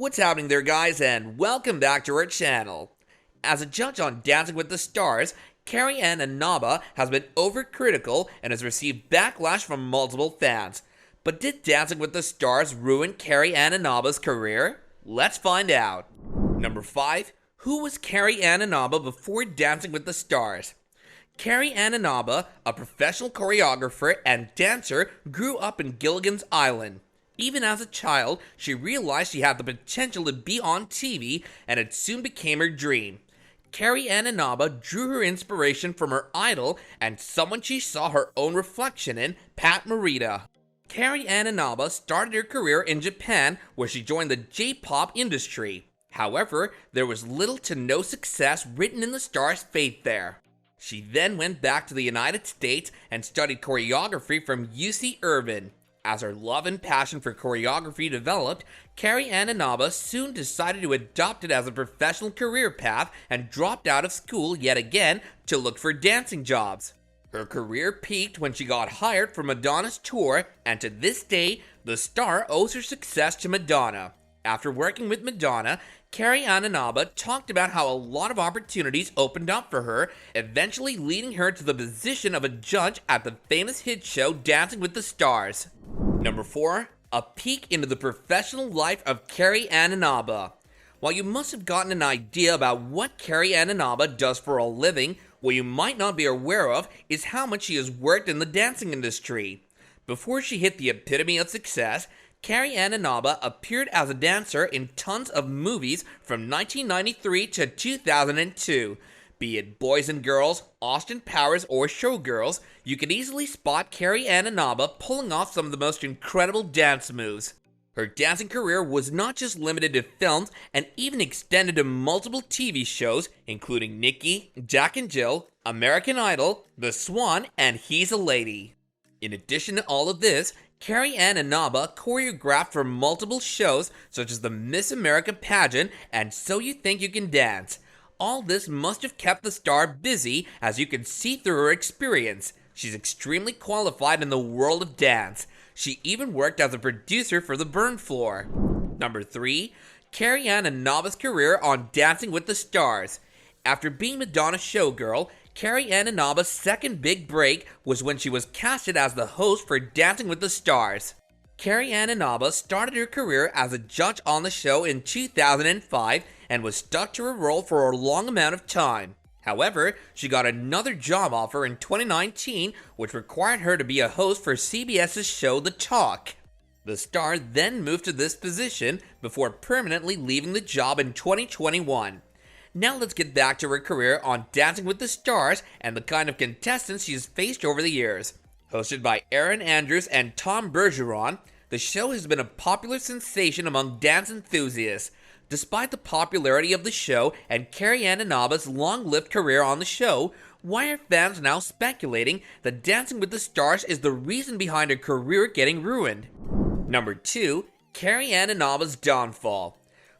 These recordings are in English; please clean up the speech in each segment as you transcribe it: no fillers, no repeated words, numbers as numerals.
What's happening there, guys, and welcome back to our channel. As a judge on Dancing with the Stars, Carrie Ann Inaba has been overcritical and has received backlash from multiple fans. But did Dancing with the Stars ruin Carrie Ann Inaba's career? Let's find out. Number 5. Who was Carrie Ann Inaba before Dancing with the Stars? Carrie Ann Inaba, a professional choreographer and dancer, grew up in Gilligan's Island. Even as a child, she realized she had the potential to be on TV, and it soon became her dream. Carrie Ann Inaba drew her inspiration from her idol and someone she saw her own reflection in, Pat Morita. Carrie Ann Inaba started her career in Japan, where she joined the J-pop industry. However, there was little to no success written in the star's fate there. She then went back to the United States and studied choreography from UC Irvine. As her love and passion for choreography developed, Carrie Ann Inaba soon decided to adopt it as a professional career path and dropped out of school yet again to look for dancing jobs. Her career peaked when she got hired for Madonna's tour, and to this day, the star owes her success to Madonna. After working with Madonna, Carrie Ann Inaba talked about how a lot of opportunities opened up for her, eventually leading her to the position of a judge at the famous hit show Dancing with the Stars. Number 4. A peek into the professional life of Carrie Ann Inaba. While you must have gotten an idea about what Carrie Ann Inaba does for a living, what you might not be aware of is how much she has worked in the dancing industry. Before she hit the epitome of success, Carrie Ann Inaba appeared as a dancer in tons of movies from 1993 to 2002. Be it Boys and Girls, Austin Powers, or Showgirls, you can easily spot Carrie Ann Inaba pulling off some of the most incredible dance moves. Her dancing career was not just limited to films and even extended to multiple TV shows, including Nikki, Jack and Jill, American Idol, The Swan, and He's a Lady. In addition to all of this, Carrie Ann Inaba choreographed for multiple shows such as the Miss America pageant and So You Think You Can Dance. All this must have kept the star busy, as you can see through her experience. She's extremely qualified in the world of dance. She even worked as a producer for the Burn Floor. Number 3. Carrie Ann Inaba's career on Dancing with the Stars. After being Madonna's showgirl, Carrie Ann Inaba's second big break was when she was casted as the host for Dancing with the Stars. Carrie Ann Inaba started her career as a judge on the show in 2005 and was stuck to her role for a long amount of time. However, she got another job offer in 2019, which required her to be a host for CBS's show The Talk. The star then moved to this position before permanently leaving the job in 2021. Now let's get back to her career on Dancing with the Stars and the kind of contestants she has faced over the years. Hosted by Erin Andrews and Tom Bergeron, the show has been a popular sensation among dance enthusiasts. Despite the popularity of the show and Carrie Ann Inaba's long-lived career on the show, why are fans now speculating that Dancing with the Stars is the reason behind her career getting ruined? Number 2. Carrie Ann Inaba's downfall.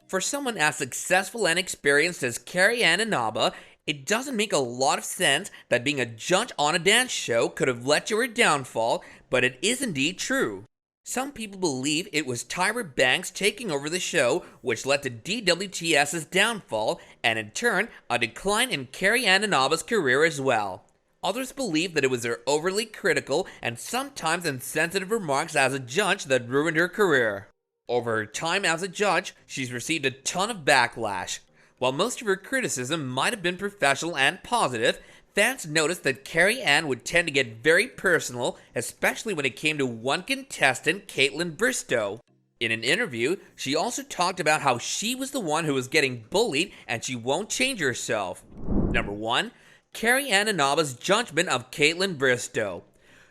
For someone as successful and experienced as Carrie Ann Inaba, it doesn't make a lot of sense that being a judge on a dance show could have led to her downfall, but it is indeed true. Some people believe it was Tyra Banks taking over the show, which led to DWTS's downfall, and in turn, a decline in Carrie Ann Inaba's career as well. Others believe that it was her overly critical and sometimes insensitive remarks as a judge that ruined her career. Over her time as a judge, she's received a ton of backlash. While most of her criticism might have been professional and positive, fans noticed that Carrie Ann would tend to get very personal, especially when it came to one contestant, Kaitlyn Bristowe. In an interview, she also talked about how she was the one who was getting bullied and she won't change herself. Number 1. Carrie Ann Inaba's judgment of Kaitlyn Bristowe.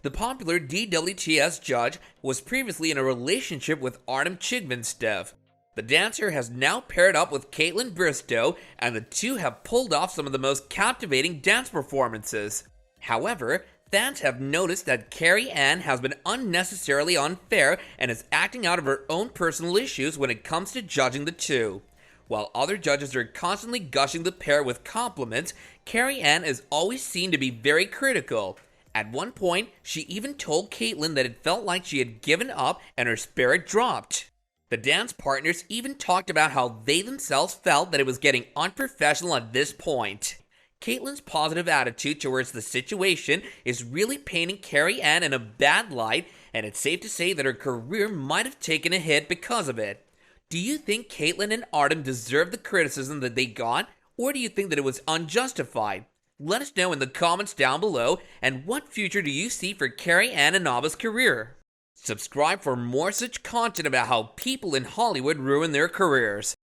The popular DWTS judge was previously in a relationship with Artem Chigvinstev. The dancer has now paired up with Kaitlyn Bristowe, and the two have pulled off some of the most captivating dance performances. However, fans have noticed that Carrie Ann has been unnecessarily unfair and is acting out of her own personal issues when it comes to judging the two. While other judges are constantly gushing the pair with compliments, Carrie Ann is always seen to be very critical. At one point, she even told Kaitlyn that it felt like she had given up and her spirit dropped. The dance partners even talked about how they themselves felt that it was getting unprofessional at this point. Caitlin's positive attitude towards the situation is really painting Carrie Ann in a bad light, and it's safe to say that her career might have taken a hit because of it. Do you think Caitlin and Artem deserve the criticism that they got, or do you think that it was unjustified? Let us know in the comments down below, and what future do you see for Carrie Ann Inaba's career? Subscribe for more such content about how people in Hollywood ruin their careers.